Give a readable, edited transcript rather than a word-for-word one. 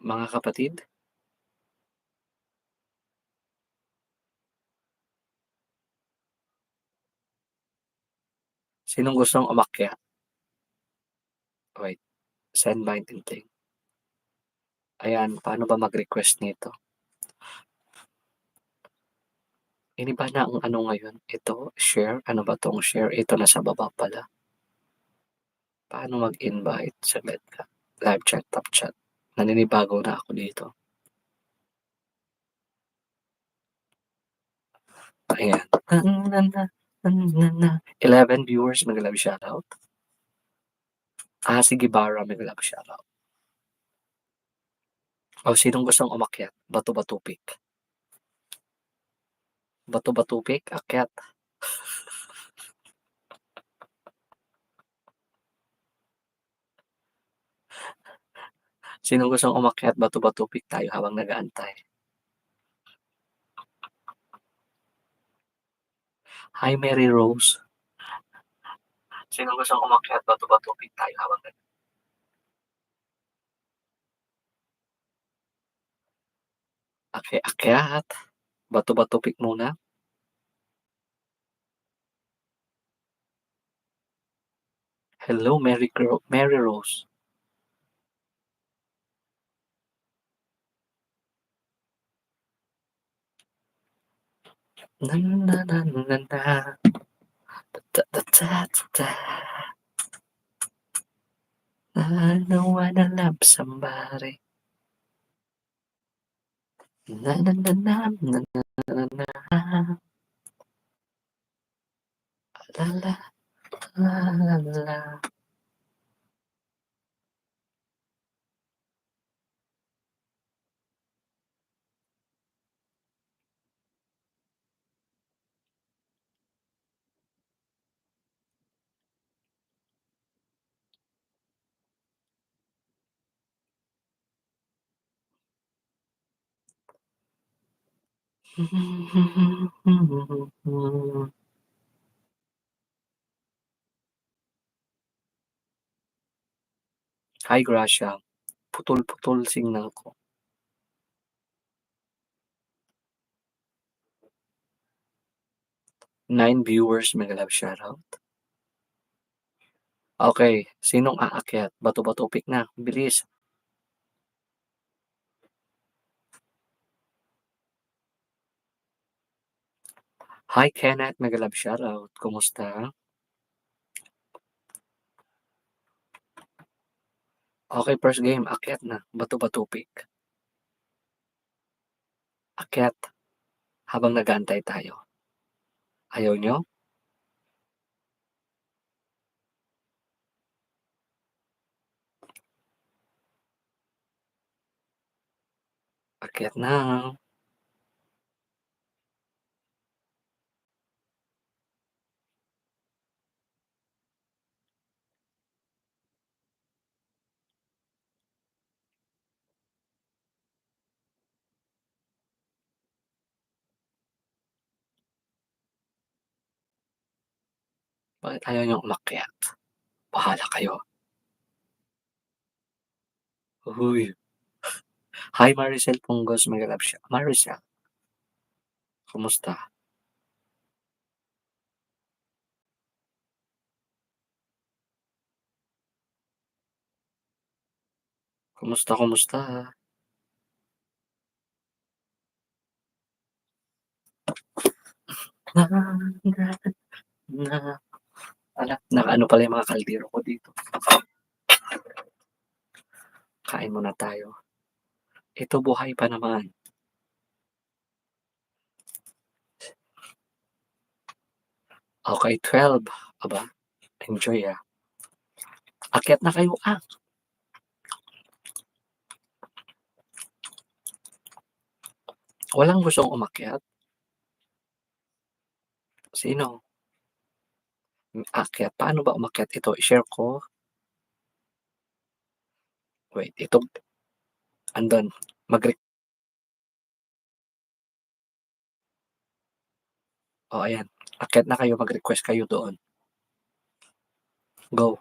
Mga kapatid, sinong gustong umakyat? Wait, send my link. Ayan, paano ba mag-request nito? Iniba na ang ano ngayon, ito, share, ano ba 'tong share? Ito nasa baba pala. Paano mag-invite? Saglit lang, live chat, top chat. Naninibago na ako dito. Ayan. 11 viewers, mag-love shoutout. Sige Bara, mag-love shoutout. O sinong gustong umakyat? Bato-bato pick. Bato-bato pick, akyat. Sinong gustong umakyat? Bato-bato pick tayo habang nag-aantay. Hi Mary Rose. Sinong gustong umakyat? Bato-bato pick tayo habang akyat. Bato-bato pick muna. Hello Mary Rose. Na na na na na. Ta ta ta ta ta. I know I love somebody. Na na na na na na na na. La la la la la. Hi Gracia, putol-putol signal ko. 9 viewers, mega-love shoutout. Okay, sinong aakyat? Bato-bato pick na, bilis. Hi Kenneth, mega-love shoutout. Kumusta? Okay, first game, akyat na. Bato-bato pick. Akyat habang nag-aantay tayo. Ayaw nyo? Akyat na. Bakit ayaw nyong umakyat? Bahala kayo. Uy. Hi Maricel Punggos, mega-love shoutout. Maricel, kumusta? Kumusta? Na na na. Naka-ano pala yung mga kaldero ko dito. Kain muna tayo. Ito buhay pa naman. Okay, 12. Aba, enjoy Akyat na kayo. Walang gustong umakyat? Sino? Akyat. Paano ba umakyat ito? I-share ko. Wait, ito. Andun. mag ayan. Akyat na kayo. Mag-request kayo doon. Go.